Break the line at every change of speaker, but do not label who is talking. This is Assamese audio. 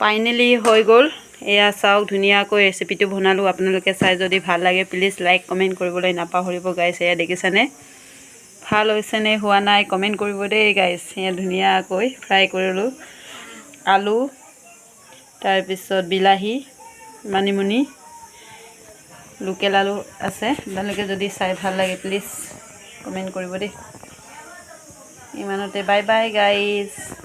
ফাইনেলি হৈ গ'ল এয়া চাওক ধুনীয়াকৈ ৰেচিপিটো বনালোঁ আপোনালোকে চাই যদি ভাল লাগে প্লিজ লাইক কমেণ্ট কৰিবলৈ নাপাহৰিব গাইছ এয়া দেখিছেনে ভাল হৈছেনে হোৱা নাই কমেণ্ট কৰিব দেই গাইছ এয়া ধুনীয়াকৈ ফ্ৰাই কৰিলোঁ আলু তাৰপিছত বিলাহী মানিমুনি লোকেল আলু আছে আপোনালোকে যদি চাই ভাল লাগে প্লিজ কমেণ্ট কৰিব দেই ইমানতে বাই বাই গাইছ